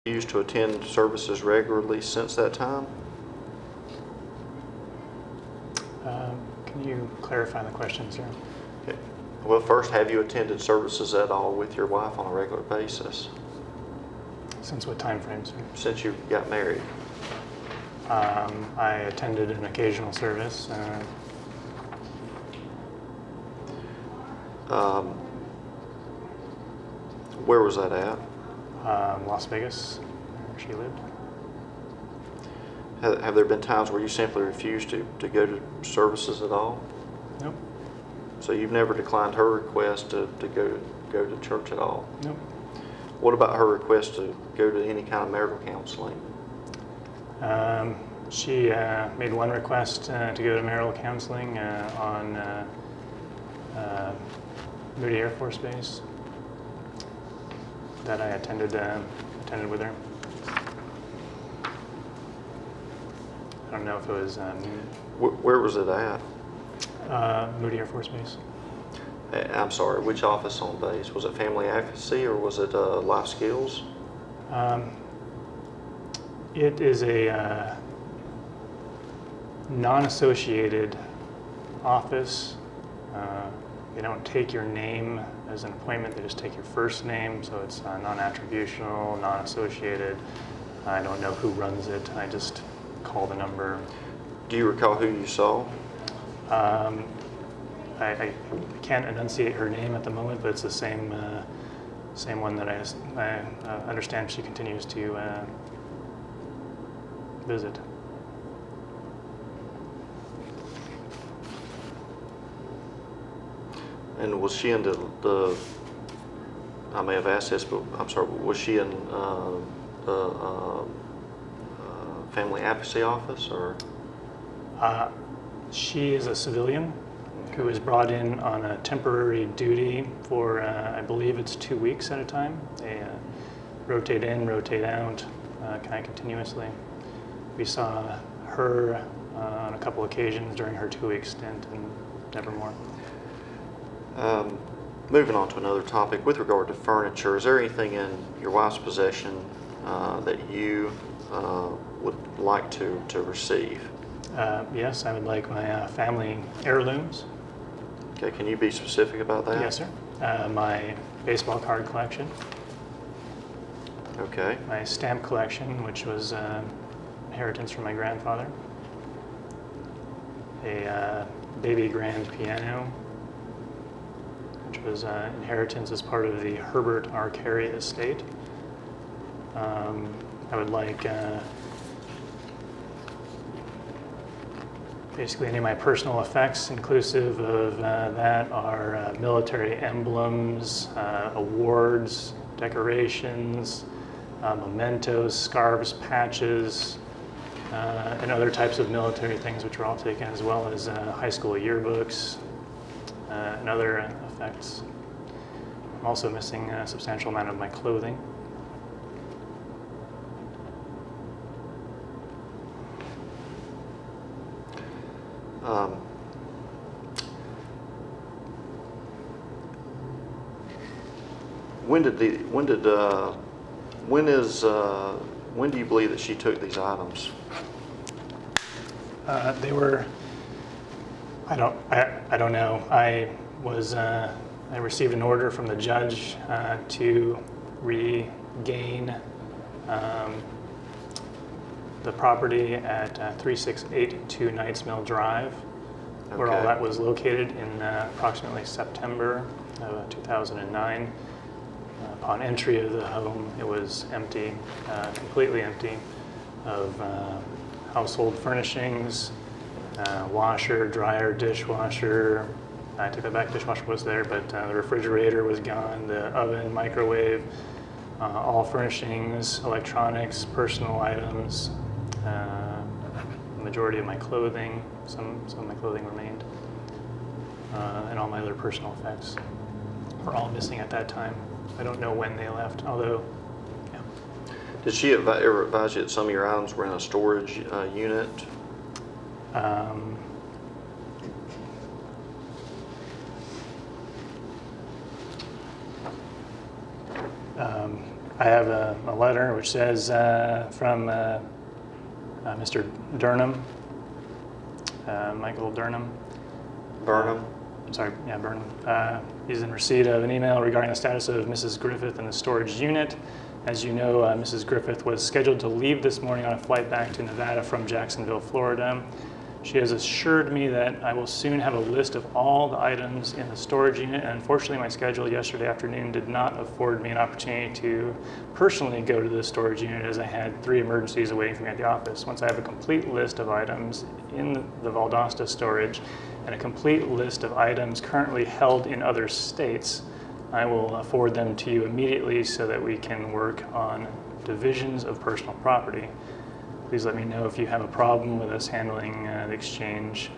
Used to attend services regularly since that time? Can you clarify the question, sir? Okay. Well, first, have you attended services at all with your wife on a regular basis Since what time frame, sir? since you got married? I attended an occasional service. Where was that at? Las Vegas, where she lived. Have there been times where you simply refused to go to services at all? Nope. So you've never declined her request to go to church at all? Nope. What about her request to go to any kind of marital counseling? She made one request to go to marital counseling on Moody Air Force Base that I attended with her. I don't know if it was Where was it at? Moody Air Force Base. I'm sorry, which office on base? Was it family advocacy or was it life skills? It is a non-associated office. They don't take your name as an appointment, they just take your first name, so it's non-attributional, non-associated. I don't know who runs it, I just call the number. Do you recall who you saw? I can't enunciate her name at the moment, but it's the same one that I understand she continues to visit. And was she in the I may have asked this, but I'm sorry, was she in the family advocacy office or? She is a civilian who was brought in on a temporary duty for, I believe it's 2 weeks at a time. They rotate in, rotate out, kind of continuously. We saw her on a couple occasions during her 2-week stint and never more. Moving on to another topic, with regard to furniture, is there anything in your wife's possession that you would like to receive? Yes, I would like my family heirlooms. Okay, can you be specific about that? Yes, sir. My baseball card collection. Okay. My stamp collection, which was inheritance from my grandfather. A baby grand piano, which was inheritance as part of the Herbert R. Carey estate. I would like basically any of my personal effects, inclusive of that are military emblems, awards, decorations, mementos, scarves, patches, and other types of military things which were all taken, as well as high school yearbooks and other effects. I'm also missing a substantial amount of my clothing. When do you believe that she took these items? They were, I don't know. I received an order from the judge to regain the property at 3682 Knights Mill Drive, where all that was located in approximately September of 2009. Upon entry of the home, it was empty, completely empty of household furnishings, washer, dryer, dishwasher. I took that back, dishwasher was there, but the refrigerator was gone, the oven, microwave, all furnishings, electronics, personal items, the majority of my clothing, some of my clothing remained, and all my other personal effects were all missing at that time. I don't know when they left, although, yeah. Did she ever advise you that some of your items were in a storage unit? I have a letter which says from Mr. Durham, Michael Durham. Burnham? I'm sorry, yeah, Burnham. He's in receipt of an email regarding the status of Mrs. Griffith in the storage unit. As you know, Mrs. Griffith was scheduled to leave this morning on a flight back to Nevada from Jacksonville, Florida. She has assured me that I will soon have a list of all the items in the storage unit, and unfortunately my schedule yesterday afternoon did not afford me an opportunity to personally go to the storage unit, as I had 3 emergencies awaiting for me at the office. Once I have a complete list of items in the Valdosta storage and a complete list of items currently held in other states, I will forward them to you immediately so that we can work on divisions of personal property. Please let me know if you have a problem with us handling the exchange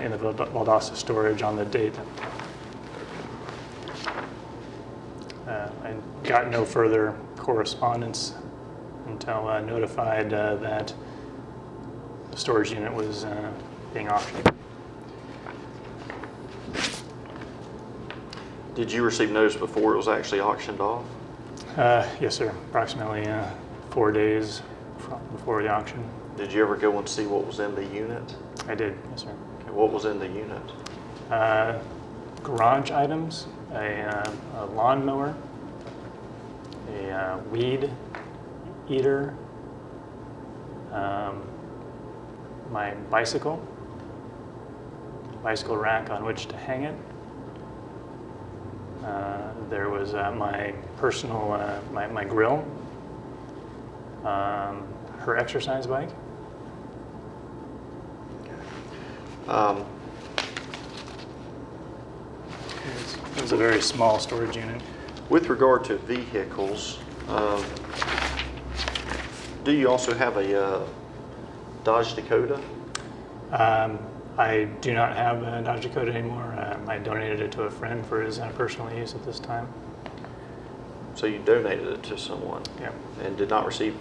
in the Valdosta storage on the date. I got no further correspondence until notified that the storage unit was being auctioned. Did you receive notice before it was actually auctioned off? Yes, sir. Approximately 4 days before the auction. Did you ever go and see what was in the unit? I did, yes, sir. Okay, what was in the unit? Garage items, a lawnmower, a weed eater, my bicycle rack on which to hang it. There was my personal, my grill, her exercise bike. It was a very small storage unit. With regard to vehicles, do you also have a Dodge Dakota? I do not have a Dodge Dakota anymore. I donated it to a friend for his personal use at this time. So you donated it to someone? Yeah. And did not receive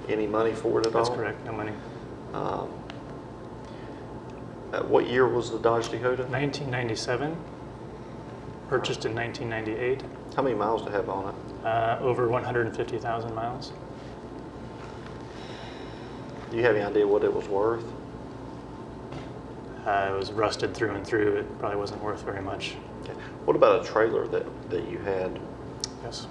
any money for it at all? That's correct, no money. What year was the Dodge Dakota? 1997, purchased in 1998. How many miles do you have on it? Over 150,000 miles. Do you have any idea what it was worth? It was rusted through and through. It probably wasn't worth very much. Okay. What about a trailer that you had? Yes.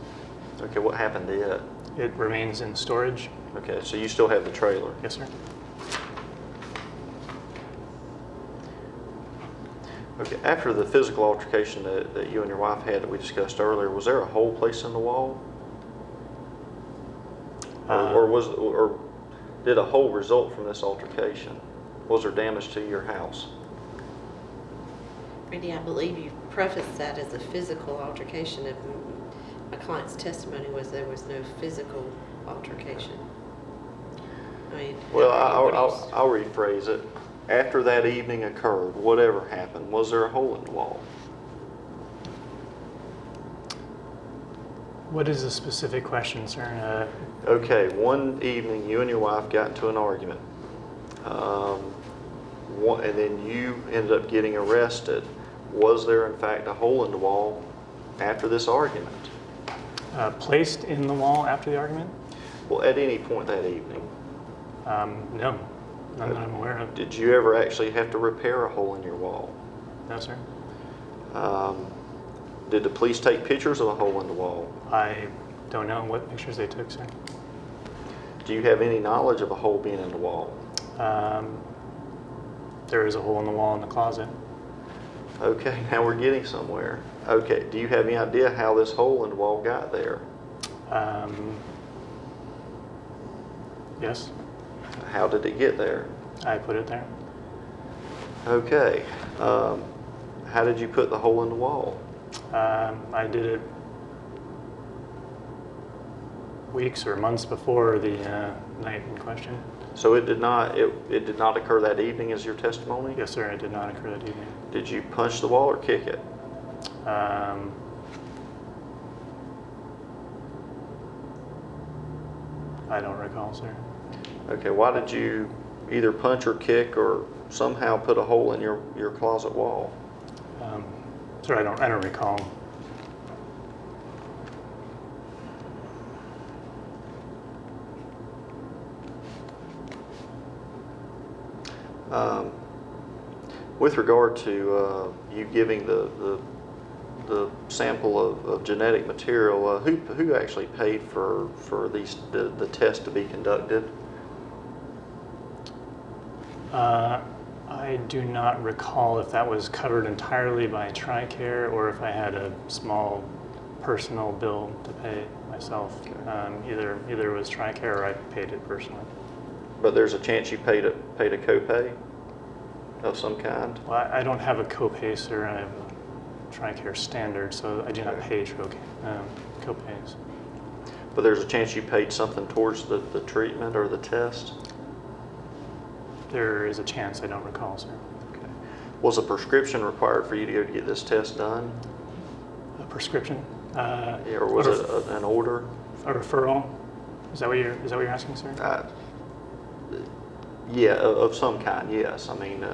Okay, what happened to it? It remains in storage. Okay, so you still have the trailer? Yes, sir. Okay, after the physical altercation that you and your wife had that we discussed earlier, was there a hole placed in the wall? Or did a hole result from this altercation? Was there damage to your house? Randy, I believe you prefaced that as a physical altercation. If my client's testimony was there was no physical altercation. I mean, Well, I'll rephrase it. After that evening occurred, whatever happened, was there a hole in the wall? What is the specific question, sir? Okay, one evening you and your wife got into an argument. And then you ended up getting arrested. Was there in fact a hole in the wall after this argument? Placed in the wall after the argument? Well, at any point that evening. No, none that I'm aware of. Did you ever actually have to repair a hole in your wall? No, sir. Did the police take pictures of a hole in the wall? I don't know what pictures they took, sir. Do you have any knowledge of a hole being in the wall? There is a hole in the wall in the closet. Okay, now we're getting somewhere. Okay, do you have any idea how this hole in the wall got there? Yes, How did it get there? I put it there. Okay, how did you put the hole in the wall? I did it weeks or months before the night in question. So it did not occur that evening as your testimony? Yes, sir, it did not occur that evening. Did you punch the wall or kick it? I don't recall, sir. Okay, why did you either punch or kick or somehow put a hole in your closet wall? Sir, I don't recall. With regard to you giving the sample of genetic material, who actually paid for the test to be conducted? I do not recall if that was covered entirely by TRICARE or if I had a small personal bill to pay myself. Either it was TRICARE or I paid it personally. But there's a chance you paid a copay of some kind? Well, I don't have a copay, sir. I have a TRICARE standard, so I do not pay copays. But there's a chance you paid something towards the treatment or the test? There is a chance. I don't recall, sir. Okay. Was a prescription required for you to go to get this test done? A prescription? Yeah, or was it an order? A referral? Is that what you're asking, sir? Yeah, of some kind. Yes. I mean.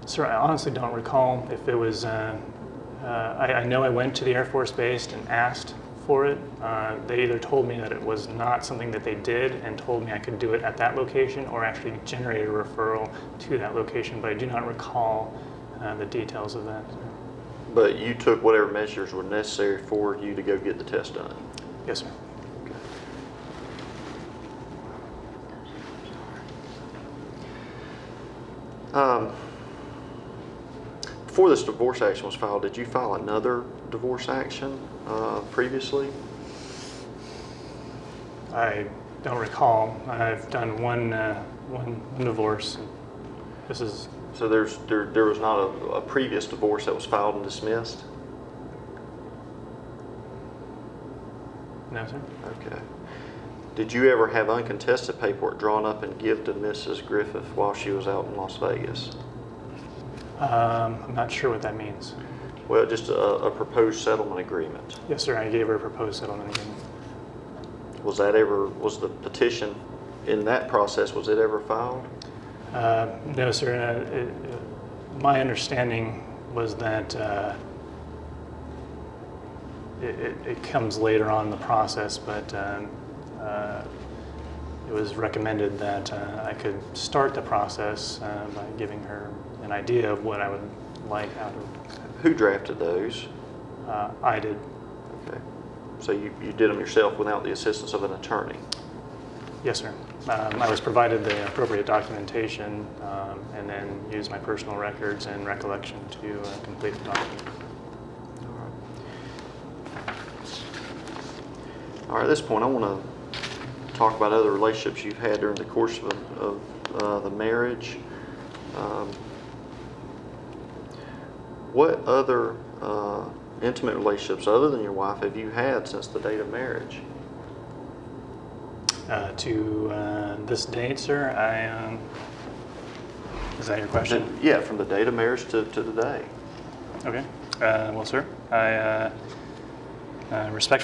Sir, I honestly don't recall if it was. I know I went to the Air Force Base and asked for it. They either told me that it was not something that they did and told me I could do it at that location, or actually generate a referral to that location, but I do not recall the details of that. But you took whatever measures were necessary for you to go get the test done? Yes, sir. Okay. Before this divorce action was filed, did you file another divorce action previously? I don't recall. I've done one divorce. This is. So there was not a previous divorce that was filed and dismissed? No, sir. Okay. Did you ever have uncontested paperwork drawn up and give to Mrs. Griffith while she was out in Las Vegas? I'm not sure what that means. Well, just a proposed settlement agreement. Yes, sir. I gave her a proposed settlement agreement. Was the petition in that process, was it ever filed? No, sir. My understanding was that it comes later on in the process, but it was recommended that I could start the process by giving her an idea of what I would like out of it. Who drafted those? I did. Okay. So you did them yourself without the assistance of an attorney? Yes, sir. I was provided the appropriate documentation and then used my personal records and recollection to complete the document. All right, at this point, I want to talk about other relationships you've had during the course of the marriage. What other intimate relationships other than your wife have you had since the date of marriage? To this date, sir, is that your question? Yeah, from the date of marriage to today. Okay. Well, sir, I respectfully